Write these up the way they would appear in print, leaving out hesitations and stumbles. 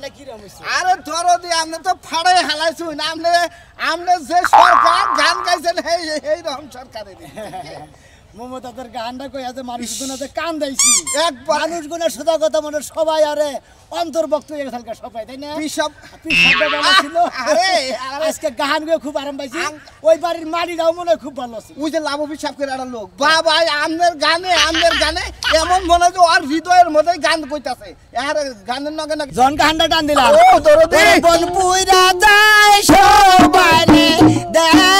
গানটা কি রকম হইছে আরে দরদি আপনি তো ফাড়াই হালাইছুন আপনি যে সরকার গান গাইছেন এই রকম সরকারের মমতাদের গানটা কই আছে মানুষগুলোতে কান দাইছি একবার মানুষগুলো সোজা কথা মনে সবাই আরে অন্তর্ভুক্ত হয়ে গেছে সবাই তাই না পিসব ছিল আরে আজকে গানগুলো খুব আরাম পাইছি ওই বাড়ির মাটিটাও মনে খুব ভালো আছে ওই যে লাভ পিসাব করে একটা লোক বাবা আমাদের গানে এমন মনে যে ওর হৃদয়ের মধ্যে গান কইতাছে আর গানের নগে না জন গানটা টান দিলাম ও দরদি বন পুইরা যায় সবাই দেখে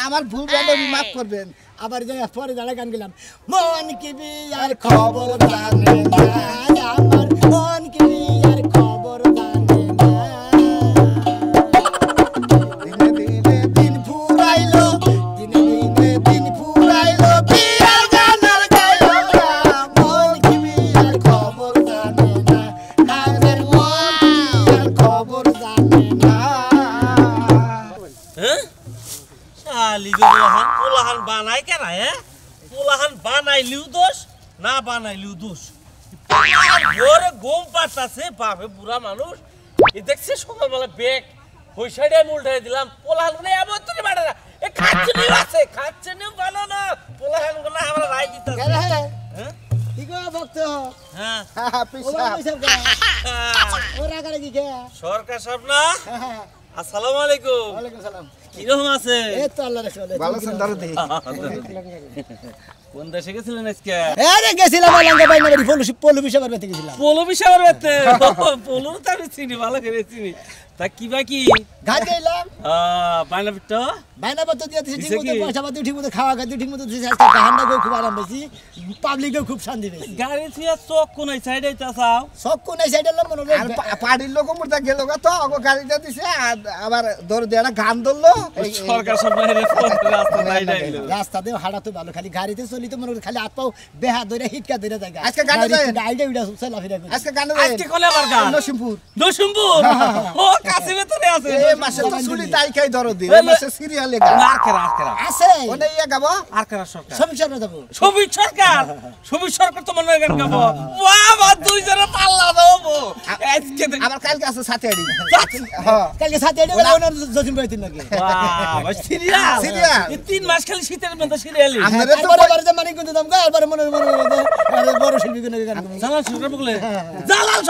আমার ভুল বান্ধবী মাফ করবেন আবার পরে দাঁড়া গান গেলাম মন কি বিয়ার খবর জানে না আমার মন কি বিয়ার খবর জানে না দিনে দিনে দিন ফুরাইলো দিনে দিনে দিন ফুরাইলো বিয়ার গানের গাইলো মন কি বিয়ার খবর জানে না আমার মন কি বিয়ার খবর জানে না হ্যাঁ পোলাহান বানাই কেন পোলাহান বানাইলিও দোষ না বানাইলিও দোষ ঘরে ঘুম পাচ্ছে বাপে বুড়া মানুষ এ দেখছে সকালবেলা বেগ ওই সাইডে আমি উল্টাই দিলাম পোলাহান গুলো এমন তো বাড়ে না এ খাচ্ছে নিও আছে খাচ্ছে নিও ভালো না পোলাহান গুলো আমরা রাই দিতেছি হ্যাঁ ঠিক আছে ভক্ত হ্যাঁ ওরা করে কি কে সরকার সাহেব না আসসালামু আলাইকুম ওয়ালাইকুম সালাম কিরকম আছে এই তো আল্লাহর রাসূল ভালো আছেন দরদি কোন দেশে গেছিলেন আজকে আরে গেছিলাম লঙ্কা বাইনা বাড়ি পলু বিশাবার বেতে গেছিলাম পোলো বিশাবার বেতে পোলো তো আমি চিনি ভালো করে চিনি তা কি বাকি ঘাট গেলাম বাইনা পিঠা বাইনা বাতো দিয়ে দিছি ঠিক মতো পয়সা পাতি ঠিক মতো খাওয়া খাতি ঠিক মতো দিছি আজকে গাহানটা খুব আরাম পাইছি পাবলিকও খুব শান্তি পাইছি গাড়ি থিয়া চক কোন সাইডে চাচাও সব কোন সাইডে লম মনে আর পাড়ির লোক মুরতা গেল তো ওগো গাড়িটা দিছে আবার দরদি একটা গান ধরলো সরকার সব বাইরে রাস্তা নাই নাইলো রাস্তা দিয়ে হাঁটা তো ভালো খালি গাড়িতে চলি তো মনে খালি হাত পাও বেহা ধরে হিটকা ধরে জায়গা আজকে গানে যায় গাড়িটা উড়া চলা ফিরা করে আজকে গানে যায় আজকে কোলে আবার গান নসিমপুর ও কাশিমে তো আছে এই মাসে তো চুলি তাই খাই দরদি এই মাসে সিরিয়ালে গান আর কেরা আছে ওনে ইয়া গাবো আর কেরা সরকার সমস্যা না যাবো সবিক সরকার তো মনে গান গাবো বাবা দুই জনে পাল্লা দেবো আজকে আবার কালকে আছে সাথে আড়ি হ্যাঁ কালকে সাথে এডে ওনার জজিম বাইতিন নাকি বাবা সিরিয়াল এই 3 মাস খালি শীতের মধ্যে সিরিয়ালি আমাদের তো বারে মানি কিন্তু দাম গা বারে মনে আরে বড় শিল্পী কোন গান জালাল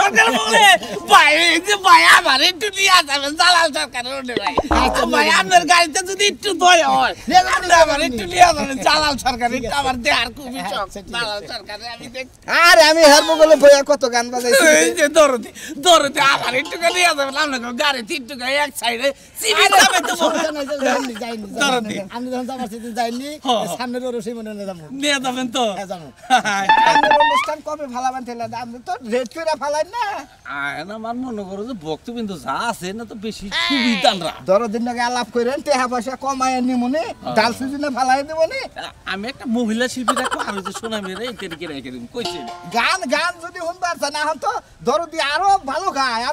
সরকার বলে ভাই যে ভাই আমার একটু নিয়ে যাবেন জালাল সরকার ওনে ভাই ভাই আপনার গাড়িতে যদি একটু দয় হয় আমার একটু নিয়ে যাবেন জালাল সরকার একটু আমার দেহার খুবই শখ জালাল সরকারে আমি দেখ আরে আমি হেরবো বলে বইয়া কত গান বাজাইছি এই যে দরদি আমার একটু নিয়ে যাবেন আপনার গাড়ি তিনটু গাড়ি এক সাইডে সিবি যাবে তো যাইনি আমি যখন আমার সাথে যাইনি সামনের রসই মনে না যাবো নিয়ে যাবেন তো যাবো আমাদের অনুষ্ঠান কবে ফালাবেন তেলা আমি তো রেড করে ফালাই না না মান মনে করো যে ভক্তবিন্দু যা আছে না তো বেশি সুবিধানরা দরদিন নাকি আলাপ করেন টেহা পয়সা কমায় নিমুনি ডাল সিজনে ফালাই দেবনি আমি একটা মহিলা শিল্পী রাখবো আর যে সোনা মেরে একে রেখে দিন কইছে গান যদি শুনবার না হন তো দরদি আরো ভালো গায়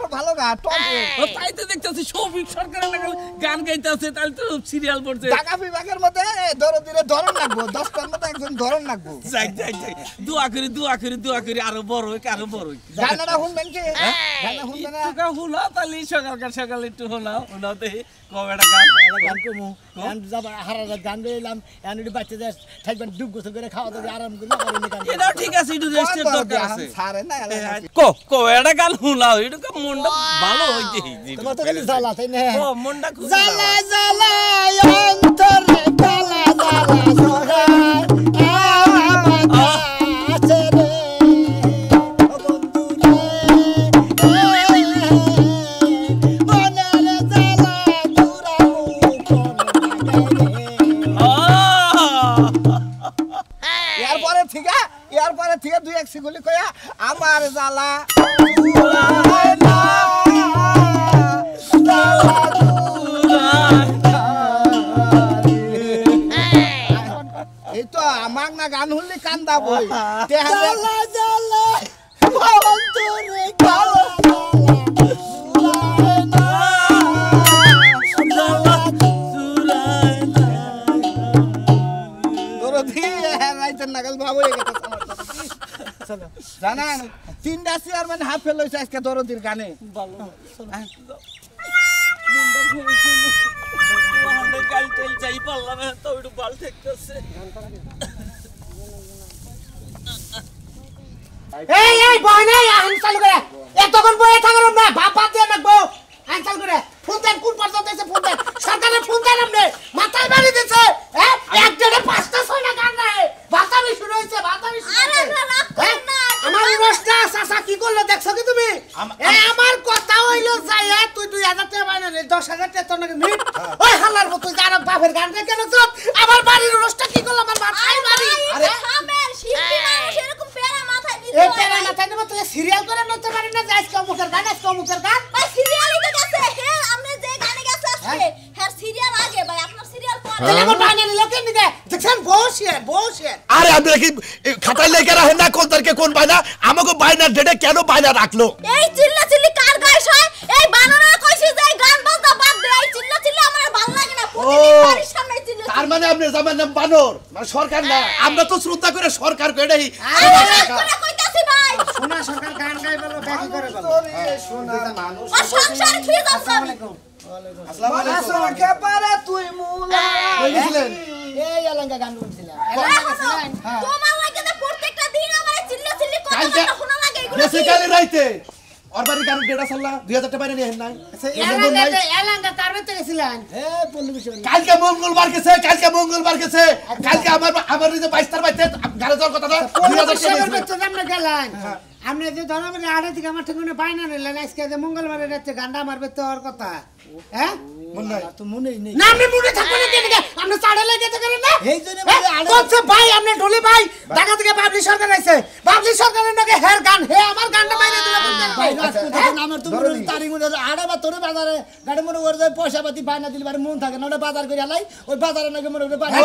তাই তো দেখতেছি সৌভিক সরকারের গান গাইতেছে তাহলে তো সিরিয়াল পড়ছে ঢাকা বিভাগের মধ্যে দরদিরে ধরন লাগবো 10টার মধ্যে একজন ধরন লাগবো যাই দোয়া করি আরো বড় হোক গানটা শুনবেন কি গানটা শুনবেন না শোনা তাহলে সকাল একটু শোনাও দেখি কবেটা গান কমু গান যাব হারা গান গাইলাম এনডি বাচ্চা দেশ থাকবেন ডুব গোসল করে খাওয়া দাওয়া আরাম করে গান এটা ঠিক আছে একটু রেস্টের দরকার আছে সারে না কবেটা গান শোনাও এটা মনটা ভালো হইতে তোমার তো খালি জ্বালা তাই না ও মনটা খুব জ্বালা অন্তরে জ্বালা সগাই এরপরে থেকে দুই এক সিগুলি কয়া আমার জ্বালা খালি কান্দাবই জ্বালা জ্বালা অন্তরে কালা জ্বালা না জ্বালা দরদি রাইতের নাগাল বাবু হয়ে গেছে চলো জানেন 3টা চেয়ারম্যান হাফ ফেল হইছে আজকে দরদির গানে ভালো কাল তেল চাই পারলাম তো একটু বাল ঠেকতেছে এই বয়না আনসাল করে এতক্ষণ বয়ে থাকার না বাপা দিয়ে রাখবো আনসাল করে ফোন দেন কোন পর্যন্ত এসে ফোন দেন সরকারে ফোন দেন আপনি মাথায় বাড়ি দিচ্ছে হ্যাঁ একজনে 5টা 6টা গান নাই বাতাবি শুরু হইছে বাতাবি শুরু হইছে আমার রোস্টা সাসা কি করলো দেখছো কি তুমি এই আমার কথা হইলো যাই তুই 2000 টাকা বাইনা রে 10000 টাকা তোর নাকি মিট ওই হালার মত তুই জানো বাপের গান রে কেন চুপ আমার বাড়ির রোস্টা কি করলো আমার মাথায় বাড়ি আরে থামেন শিল্পী মানুষ এরকম পেরা মাথায় দিতে এই পেরা মাথায় নেব তুই সিরিয়াল করে নতে পারি না যাইস কমুকের গান আজকে কমুকের গান ভাই সিরিয়ালই তো গেছে হ্যাঁ আপনি যে গানে গেছে আজকে হ্যাঁ সিরিয়াল আগে ভাই আপনার সিরিয়াল পরে তাহলে আমার বাইনা লোকে নিকে দেখছেন বসেন আরে আপনারা কি খাতায় লেখা রাখেন না কোন তারিখে কোন বায়না আমাকে বায়নার ডেটে কেন বায়না রাখলো এই চিল্লাচিল্লি কার গাইস হয় এই বানরা কইছে যে এই গান বাজনা বাদ দে এই চিল্লাচিল্লি আমার ভালো লাগে না প্রতিদিন বাড়ির সামনে চিল্লাচিল্লি তার মানে আপনি জামার নাম বানর মানে সরকার না আমরা তো শ্রদ্ধা করে সরকার করেই করে কইতাছি ভাই শোনা সরকার গান গাই বলো ব্যাকি করে বলো সোনা মানুষ আর সংসার ফিরে যাচ্ছে আসসালামু আলাইকুম কে পারে তুই মুলা কই গেছিলেন এই এলাঙ্গা গান বলছিলাম তোমার লাগে না প্রত্যেকটা দিন আমার চিল্লাচিল্লি কালকে কথা শোনা লাগে এগুলো বেশি কালে রাইতে ওর বাড়ি গান ডেটা সাল্লা 2000 টাকা বাইরে নিয়ে নাই এলাঙ্গা তার ভিতরে গেছিলেন কালকে মঙ্গলবার গেছে কালকে আমার যে 22 তার বাইতে গাড়ি যাওয়ার কথা না 2000 টাকা আমরা গেলেন আপনি যে ধরো মানে আড়ে থেকে আমার ঠিকানা পাই না নিলেন আজকে যে মঙ্গলবারে রাতে গান্ডা মারবে তো ওর কথা হ্যাঁ মন নাই তো মনেই নেই না আপনি মনে থাকবেন না কেন আপনি চাড়ে লেগে থাকেন না এই জন্য বলে আড়ে বলছে ভাই আপনি ঢোলি ভাই ঢাকা থেকে বাবলি সরকার আইছে বাবলি সরকারের নাকি হের গান হে আমার গানটা বাইরে দিলা ভাই রাজপুতের আমার তো মনে তারিখ মনে আড়ে বা তোরে বাজারে গাড়ি মনে করে যায় পয়সা পাতি বায়না দিলে বারে মন থাকে না ওটা বাজার করে আলাই ওই বাজারে নাকি মনে করে বায়না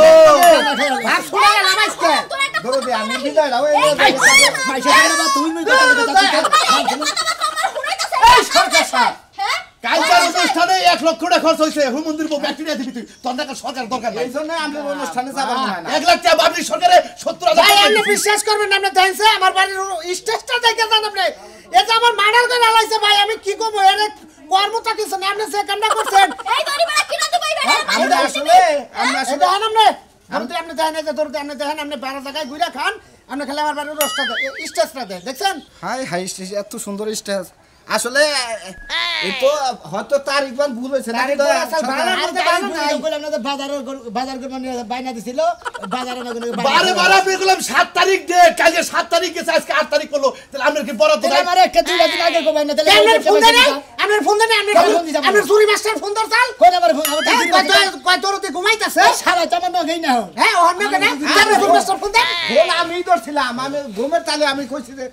ভাব শুনে গেলাম আজকে দরদি আমি বিদায় দাও এই পয়সা দিলে বা তুমি মই এই সরকার সাহেব কালকের অনুষ্ঠানে 1 লক্ষ টাকা খরচ হইছে হুমন্দির বউ ব্যাকটেরিয়া দিবি তুই তোর নাকি সরকার দরকার নাই এই জন্য আমরা অনুষ্ঠানে যাব না 1 লাখ টাকা বাবলি সরকারে 70000 ভাই টাকা আপনি দিছি। বিশ্বাস করবেন না আপনি দেখছে আমার বাড়ির স্টেজটা দেখে যান আপনি এই যে আমার মার্ডার করে আলাইছে ভাই আমি কি করব এর কর্মটা কিছু না আপনি যে কামটা করছেন এই গরিবরা কিনা তো ভাই আমরা আসলে এই দেখেন আপনি দেখেন এই যে ধরতে আপনি দেখেন আপনি 12 জায়গায় ঘুরে খান আপনি খালি আমার বাড়ির রোস্টটা স্টেজটা দেন দেখছেন হাই হাই স্টেজ এত সুন্দর স্টেজ আসলে এই তো হয়তো তারিখ বান ভুল হয়েছে না তারিখ ভুল আছে, ভাড়া করতে পারো না। বাজার মানে বাইনা দিছিল বাজারে না বারে বারে আমি বললাম 7 তারিখ দে কালকে 7 তারিখ গেছে আজকে 8 তারিখ করলো তাহলে আমরা কি বরাদ্দ নাই আমার একটা দুই দিন আগে কো বাইনা তাহলে আপনার ফোন দেন আপনার ফোন দেন আপনার চুরি মাস্টার ফোন দরকার কই আমার ফোন আমার কয় তোরতে ঘুমাইতাছে সারা চামন না গই না হ্যাঁ অন্য কেন আপনার ফোন মাস্টার ফোন দেন ফোন আমি ধরছিলাম আমি ঘুমের তালে আমি কইছি যে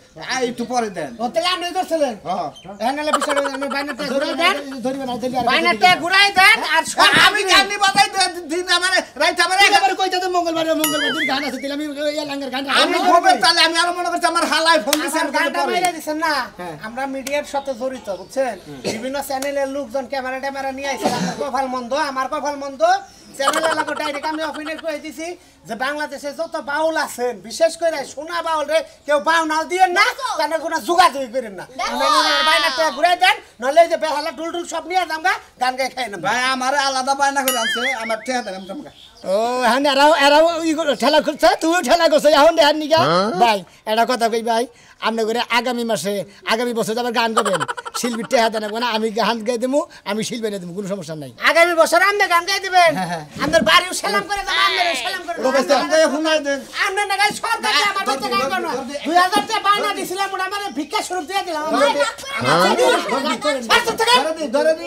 একটু পরে দেন ও তাহলে আপনি ধরছিলেন হ্যাঁ এনালে বিষয় আমি বাইনাটা ঘুরাই দেন ধরিবে না বাইনাটা ঘুরাই দেন আর আমি গানি বাজাই দিন আমার রাইত আমার একেবারে কইতাতে মঙ্গলবার দিন গান আছে দিলে আমি এই লাঙ্গের গান আমি ঘুমের তালে আমি আরো মনে করছি আমার হালাই ফোন দিছে আমার গানটা মেরে দিছেন না আমরা মিডিয়ার সাথে জড়িত বুঝছেন বিভিন্ন চ্যানেলের লোকজন ক্যামেরা ট্যামেরা নিয়ে আইছে আমার কপাল মন্দ আমার কপাল মন্দ চ্যানেলের লাগো ডাইরেক্ট আমি অফিনের কই দিছি যে বাংলাদেশে যত বাউল আছেন বিশেষ করে সোনা বাউল রে কেউ বাউনাল দিয়েন না কেন কোনো যোগাযোগ করেন না বাইনাটা ঘুরাই দেন নলে যে বেহালা ডুল সব নিয়ে যামগা গান গাই খাই না ভাই আমার আলাদা বায়না করে আনছে আমার টেহা দেন তোমাকে ও হ্যাঁ এরাও ঠেলা করছে তুইও ঠেলা করছো এখন দেখান নিকা ভাই এটা কথা কই ভাই আপনি করে আগামী বছর আবার গান গাবেন শিল্পীর টেহা দেন না আমি গান গাই দেবো আমি শিল্পী দেবো কোনো সমস্যা নাই আগামী বছর আপনি গান গাই দিবেন আমাদের বাড়িও সালাম করে দেন আমাদের সালাম করে দেন শুনাই দেন আমরা না গাই সরকার আমার বাচ্চা গান করব 2000 টাকা বায়না দিছিলাম ওটা আমারে ভিক্ষা স্বরূপ দিয়ে দিলাম ধরে দি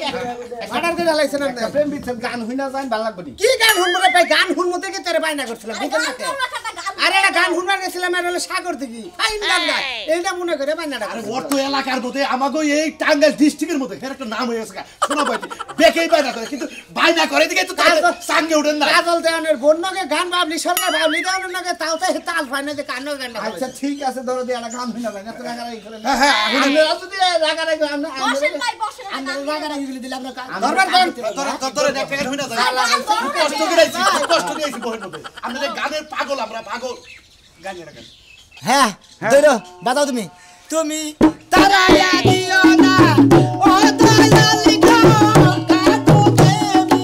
অর্ডার করে লাইছেন আপনি প্রেম বিচ্ছেদ গান হই না যান ভালো লাগবে নি কি গান শুনবো রে ভাই গান শুনবো থেকে তোরে বায়না করছিলাম বুঝছেন না আরে এটা গান শুনবার গেছিলাম আর হলো সাগর দিঘি ফাইন গান গায় এইটা মনে করে বায়নাটা আরে ওর তো এলাকার মধ্যে আমাগো এই টাঙ্গাইল ডিস্ট্রিক্টের মধ্যে এর একটা নাম হয়ে গেছে শোনা ভাই বেকেই বাইনা করে কিন্তু বাইনা করে দিকে তো তার সঙ্গে উঠেন না কাজল দেওয়ানের বন্যকে গান ভাবলি সরকার ভাবলি দেওয়ানের নাকি তাও তো তাল পায় না যে কান্না গান আচ্ছা ঠিক আছে ধরো দিয়ে একটা গান হইনা ভাই এত রাগারাগি করেন হ্যাঁ হ্যাঁ আমরা যদি রাগারাগি বসেন ভাই বসেন আমরা রাগারাগি করে দিলে আমরা দরবার করেন তোর একটা গান হইনা যায় কষ্ট করেছি কষ্ট করেছি বহের মধ্যে আমরা গানের পাগল আমরা পাগল গানের গান হ্যাঁ ধরো বাজাও তুমি তুমি তারায়া দিও না ও দয়ালি গো কাকু প্রেমী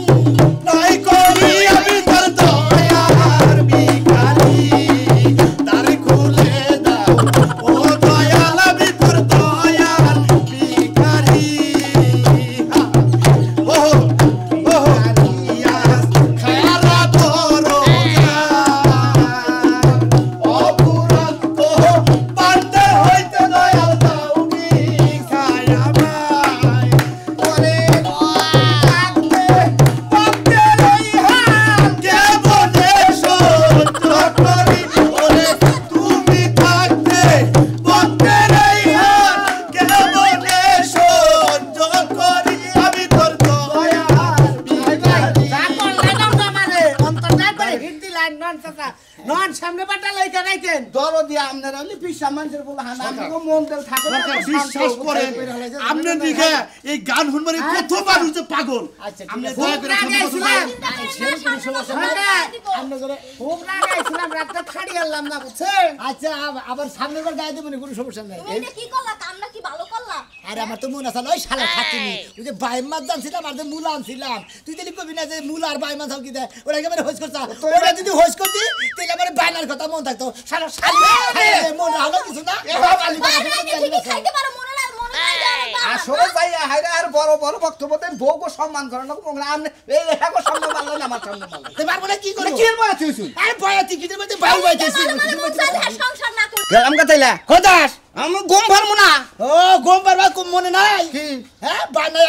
নাই করি আমি তোর দয়ার ভিখারি তার খুলে দাও ও দয়াল আমি তোর দয়ার ভিখারি ও ও ইয়াস খারা ধরো অপুরান তো পান্তে হইতে দয়াল দাও ভিখায়া ভাই ওরে পান্তে রইহা কে বনে সহ্য করি ওরে তুমি থাকতে পান্তে রইহা কে বনে সহ্য করি আমি তোর দয়ার ভিখারি নন সামনে পাটা লাইকা রাখেন ধরো দিয়ে আপনারা হলে পিসা মানুষের বলে হানা আমাকে মন দেল থাকে সরকার বিশ্বাস করেন আপনার দিকে এই গান শুনবার কত মানুষ যে পাগল আচ্ছা, ঠিক আপনি আছে। দয়া করে আমরা করে খুব রাগাইছিলাম রাতটা খাড়ি আনলাম না বুঝছেন আচ্ছা আবার সামনের বার গায়ে দেবো কোনো সমস্যা নাই তুমি এটা কি করলা কামনা কি ভালো করলা আরে আমার তো মন আছে ওই শালা থাকিনি ওই যে বাইম মাছ জানছিলাম আর যে মূলা আনছিলাম তুই তাহলে কবি না যে মূলা আর বাইম মাছ কি দেয় ওরা একেবারে হোস করছা ওরা যদি হোস করতি তাহলে আমার বাইনার কথা মন থাকতো শালা শালা মন রাখলো কিছু না আলি বাইরে আগে ঠিকই খাইতে পারো মনে নাই আসলে ভাই হাইরা আর বড় বড় বক্তব্য দেন বউকে সম্মান করেন না কোন আপনি এই লেখাকে সম্মান পারলেন আমার সামনে পারলেন তুই পারবো না কি করবো কি বলে তুই শুন আরে বয়াতি কি দেবে বাই বাইতেছি সংসার না করে গেলাম কথাইলা খোদাস আমি গম ভরমু না ও গোম পারবা কোন মনে নাই কি হ্যাঁ বানা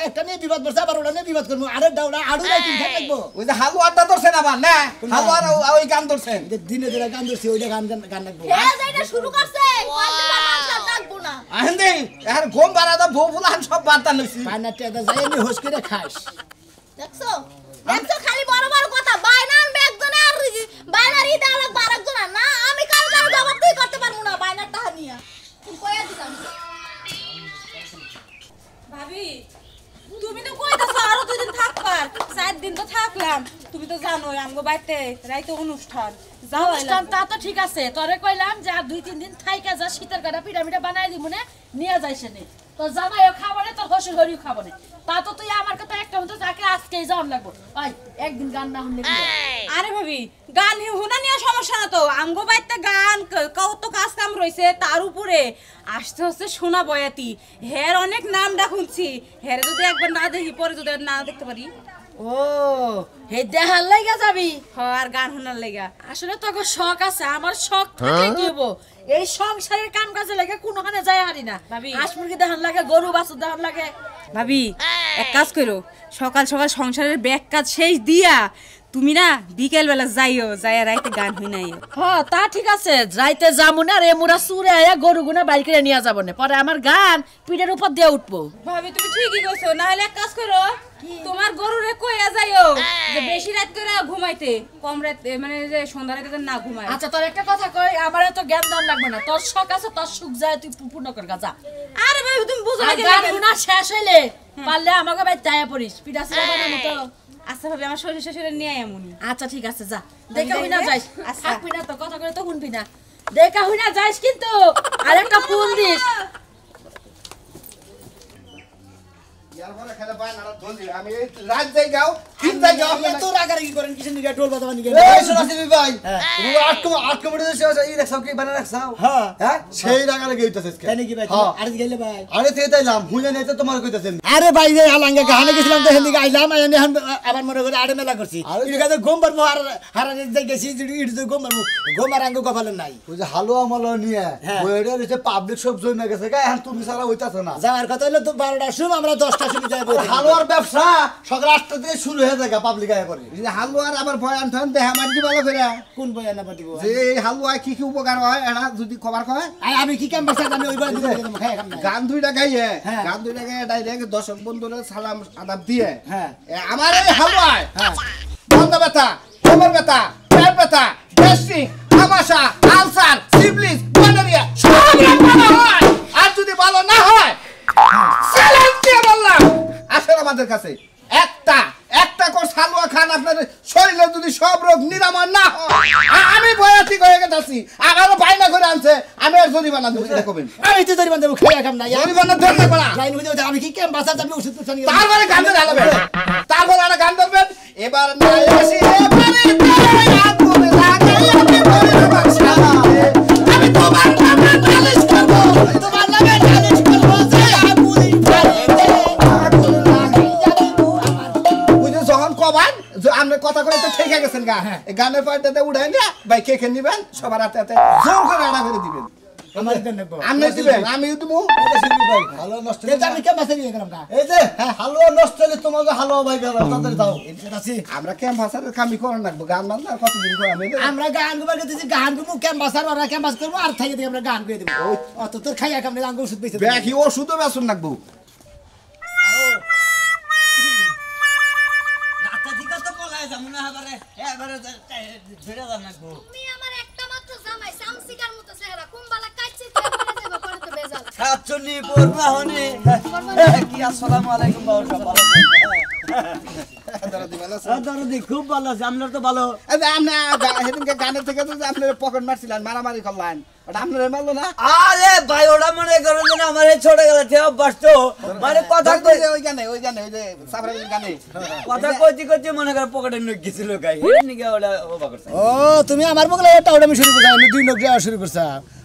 একটা নিয়ে বিবাদ করছে আবার ওটা নিয়ে বিবাদ করবো আরে ডাউরা আড়ু নাই তুমি থাকবো ওই যে হালুয়াটা ধরছেন আবার না হালুয়ার ওই গান ধরছেন দিনে দিনে গান ধরছি ওইটা গান গান রাখবো হে যাইটা শুরু করছে কয়দিন সংসার থাকবো না আহেন দেই আর গম বাড়াদা বউ ফুলান সব বার্তা লইছি বানাটা যাই আমি হোস করে খাস দেখছো দেখছো খালি বড় বড় কথা বাইনার একজনে আর বাইনার ই দেওয়া লাগবে আরেকজনের না আমি কাল জবাব দিয়ে করতে পারবো না বাইনার টাকা নিয়া তুমি কইয়া দিতাম ভাবি তুমি তো কইতাছো আরো 2 দিন থাকবার 4 দিন তো থাকলাম তুমি তো জানোই আমগো বাইতে রাইতে অনুষ্ঠান যাও অনুষ্ঠান তা তো ঠিক আছে তোরে কইলাম যে আর 2-3 দিন থাইকা যা শীতের গাড়া পিরামিডে বানাই দিমু না নিয়ে যাইছে নে তো জামাইও খাবনে তোর হসুর হরিও খাবনে তা তো তুই আমার কথা একটা মতো তাকে আজকেই যাওন লাগবো ওই একদিন গান না হলে আরে ভাবি গান হুনা নিয়ে সমস্যা না তো আমগো বাইতে গান কত কাজ কাম রইছে তার উপরে আসতে হচ্ছে সোনা বয়াতি হের অনেক নাম ডাকুনছি হের যদি একবার না দেখি পরে যদি না দেখতে পারি ও হে দেহার লাগা যাবি আর গান শোনার লাগা আসলে তোকে শখ আছে আমার শখ থাকলে কি হবো এই সংসারের কাম কাজে লাগে কোনোখানে যায় হারি না ভাবি। হাঁস মুরগি দেখান লাগে গরু বাছুর দেখান লাগে ভাবি এক কাজ করো সকাল সকাল সংসারের ব্যাগ কাজ শেষ দিয়া তুমি না বিকেল বেলা যাইও যাইয়া রাইতে গান হই নাই হ্যাঁ তা ঠিক আছে যাইতে যাবো না রে মোরা সুরে আয়া গরু গুনা বাইর করে নিয়ে যাবো না পরে আমার গান পিঠের উপর দিয়ে উঠবো ভাবি তুমি ঠিকই কইছো না হলে এক কাজ করো তোমার গরুরে কইয়া যাইও যে বেশি রাত করে ঘুমাইতে কম রাত মানে যে সন্ধ্যা রাতে না ঘুমায় আচ্ছা তোর একটা কথা কই আমার এত জ্ঞান দান লাগবে না তোর শখ আছে তোর সুখ যায় তুই পূর্ণ কর গা যা আরে ভাই তুমি বুঝো না আর গান গুনা শেষ হইলে পারলে আমাকে বাইর যাইয়া পড়িস পিঠা সিরা বানানো তো আচ্ছা ভাবি আমার শরীর শ্বশুরে নিয়ে এমনই আচ্ছা ঠিক আছে যা দেখা হই না যাইস আচ্ছা। থাকবি না তো কথা করে তো শুনবি না দেখা হই না যাইস কিন্তু আরেকটা ফোন দিস ইয়ারপরে খেলে পায় না ধলি আমি রাত যাই গাও তিন যাই গাও এত রাগারাগি করেন কিসের নিকে ঢোল বাজাবান নিকে এই সোনাসিবি ভাই তুমি আট কমিটি দেশে এই রাখছাও কি বানা রাখছাও হ্যাঁ হ্যাঁ সেই রাগারে গইতাছে আজকে তাই নাকি ভাই হ্যাঁ। আরে গেলে ভাই আরে তে তাইলাম হুইলে নাই তো তোমার কইতাছেন আরে ভাই রে আলাঙ্গা গানে গেছিলাম তো হেদিকে আইলাম আইনে এখন আবার মনে করে আড়ে মেলা করছি এর কাছে গম পারবো আর হারানে যাই গেছি ইট তো গম পারবো গম আর আঙ্গ কপালে নাই ওই যে হালুয়া মালুয়া নিয়ে হ্যাঁ। ওইটা হচ্ছে পাবলিক সব জমে গেছে গা এখন তুমি সারা হইতাছ না যাওয়ার কথা হলো তো 12টার সময় আমরা 10টার সময় যাই বলছি হালুয়ার ব্যবসা সকাল 8টা থেকে শুরু হয়ে হয়ে যায় পাবলিক আয় করে এই যে হালুয়ার আবার বয়ান ঠন দেহা মারি দিবা লাগে কোন বইয়া না পাঠিব যে এই হালুয়া কি কি উপকার হয় এটা যদি খবর কয় আমি কি কেমন বাসা আমি ওইবার দিব খাই খাম না গান দুইটা গাইয়ে হ্যাঁ। গান দুইটা গাইয়ে ডাইরেক্ট দর্শক বন্ধুরা সালাম আদাব দিয়ে হ্যাঁ আমার এই হালুয়ায় হ্যাঁ বন্ধ ব্যথা কোমর ব্যথা পেট ব্যথা গ্যাস্ট্রিক আমাশা আলসার সিবলিস গনোরিয়া সব রোগ ভালো হয় আর যদি ভালো না হয় চ্যালেঞ্জ দিয়ে বললাম আসেন আমাদের কাছে একটা কোর্স হালুয়া খান আপনার শরীরে যদি সব রোগ নিরাময় না হয় আমি বয়াতি হয়ে গেছি আমারও বাইনা করে আনছে আমি আর জরিমানা দেবো এটা কবেন আমি তো জরিমানা দেব খাই খাম না জরিমানা ধরতে পারা লাইন হইতে আমি কি কেমন বাসা আমি ওষুধ পুষা নিয়ে তারপরে গান ধরবেন তারপরে একটা গান ধরবেন এবার নাই আসি এবারে আগুন লাগাই আমি বলে বাসা আমি তোমার নামে নালিশ করব তোমার নামে নালিশ করব যে আগুন ফাড়িতে আগুন লাগাই দিব আমার ওই যে যখন কবান আপনি কথা কয়ে তো ঠিক গেছেন গা এই গানের পার্টিতে উঠাই না ভাই কে কে নিবেন সবার হাতে হাতে জোর করে আড়া করে দিবেন আমার দেন নেব আপনি দিবেন আমি দেবো হালুয়া নষ্ট এটা আমি কেমন বাসা নিয়ে গেলাম কা এই যে হালুয়া নষ্ট হলে তোমাকে হালুয়া ভাই গেল তাদের দাও আছে আমরা কেম ভাষার কামি করার লাগবো গান বাজনা আর কতদিন করে আমি আমরা গান গুবার গেছি গান গুবো ক্যাম্পাসার ওরা ক্যাম্পাস করব আর থাকি দিয়ে আমরা গান করে দেব অত তোর খাইয়া কাম না ওষুধ বেচে ব্যাকি ওষুধও বেসন লাগবো রাতা দিকা তো পলায় যামু না এবারে ধরে যান নাকবো তুমি আমার একটা মাত্র জামাই সামসিকার মতো চেহারা কুম্বালা কাচ্চি করে দেব পরে তো বেজাল সাতচল্লি পড়বা হনে কি আসসালামু আলাইকুম বাবা সব ভালো দরদি খুব ভালো আছে আপনার তো ভালো আপনি সেদিনকে গানের থেকে তো আপনার পকেট মারছিলেন মারামারি করলেন ওটা আপনার মারলো না আরে ভাই ওটা মনে করেন যে আমার এই ছোট গেলে থেকে অভ্যাস তো মানে কথা কই ওই গানে ওই সাবরাইল গানে কথা কইতে মনে করে পকেটে নুক গেছিল গাই এর নিকে ওটা ওবা করছে ও তুমি আমার বগলে এটা ওটা আমি শুরু করছি আমি দুই নগ দেওয়া শুরু করছি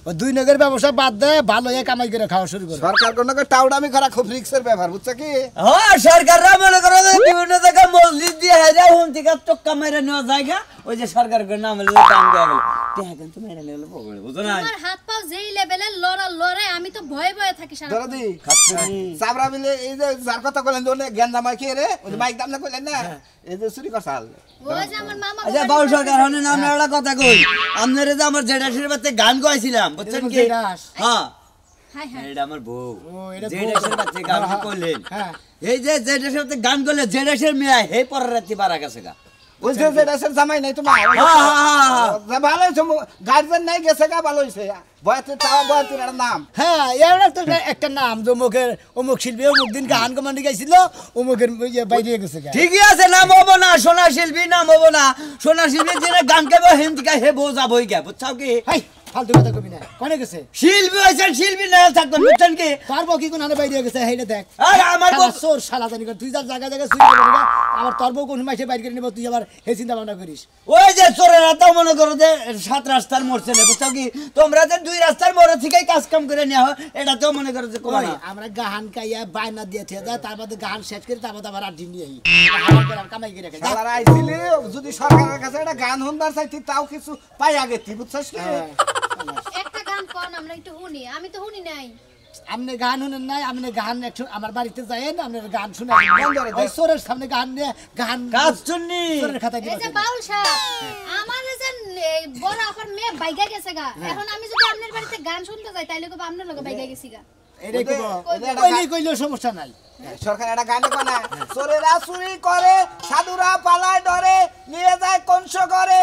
ও দুই নগের ব্যবসা বাদ দে ভালো এক কামাই করে খাওয়া শুরু করে সরকার কোন টাউডামি করা খুব রিস্কের ব্যাপার বুঝছো কি হ্যাঁ সরকাররা মনে করে যে বিভিন্ন জায়গায় মসজিদ দিয়ে হাইরা হুন থেকে চক্কা মেরে নেওয়া জায়গা ওই যে সরকারের নাম হলো দাম দেয়া গেল টেহা কিন্তু মেরে নিলে পকড়ে বুঝো না আমার হাত পাও যেই লেভেলে লড়াই আমি তো ভয়ে ভয়ে থাকি সারা দরদি সাবরা মিলে এই যে যার কথা কইলেন ওনে গেন্দামাই কে রে ওই মাইক দাম না কইলেন না এই যে চুরি করছাল ওই যে আমার মামা আচ্ছা বাউল সরকার হনে নাম একটা কথা কই আপনারে যে আমার জেডাসের বাতে গান গাইছিলাম বুঝছেন কি হ্যাঁ হাই হাই এটা আমার বউ এটা জেডাসের বাতে গান কইলেন হ্যাঁ এই যে জেডাসের বাতে গান কইলে জেডাসের মেয়ে হে পরের রাতে বারা গেছে গা বুঝছো যে রাসেল জামাই নাই তোমার ভালো হইছে গার্জেন নাই গেছে গা ভালো হইছে বয়াতে তাও বয়াতের একটা নাম হ্যাঁ এর একটা নাম অমুকের অমুক শিল্পী অমুক দিন গান কমান্ডি গাইছিল অমুকের বাইরে গেছে ঠিকই আছে নাম হবো না সোনা শিল্পী নাম হবো না সোনা শিল্পী যিনি গান গাইবো হিন্দি গাই হে বউ যাবই গা বুঝছাও কি হাই ফালতু কথা কবি না কোনে গেছে শিল্পী হয়েছেন শিল্পী না থাকবেন বুঝছেন কি পারবো কি কোন বাইরে গেছে হেইটা দেখ আরে আমার বউ সোর শালা জানি তুই যা জায়গা জায়গা চুরি করে নিবা আবার তোর বউ কোন মাসে বাইরে করে নিব তুই আবার হে চিন্তা ভাবনা করিস ওই যে চোরেরা তো মনে করো যে 7 রাস্তার মোড়ছে না বুঝছাও কি তোমরা যে 2 রাস্তার মোড়ে থেকেই কাজ কাম করে নেওয়া হয় এটা তো মনে করো যে কোনা আমরা গান কাইয়া বাইনা দিয়ে থে যায় তারপর গান শেষ করে তারপর আবার আড্ডি নিয়ে কামাই করে রাখে শালারা আইছিলি যদি সরকারের কাছে একটা গান হুনবার চাইতি তাও কিছু পাই আগে তুই বুঝছস কি একটা গান কোন আমরা একটু শুনি আমি তো শুনি নাই আপনি গান শুনেন নাই আপনি গান একটু আমার বাড়িতে যাইেন আপনার গান শুনে ওই সোরের সামনে গান নিয়ে গান কাজ শুননি সোরের খাতা এই যে বাউল সাহেব আমার যে বড় আপার মেয়ে বাইগা গেছে গা এখন আমি যদি আপনার বাড়িতে গান শুনতে যাই তাইলে কব আপনার লগে বাইগা গেছি গা এটাই কইলে সমস্যা নাই সরকার একটা গান কোনা চোরেরা চুরি করে সাধুরা পালায় ডরে নিয়ে যায় কংস করে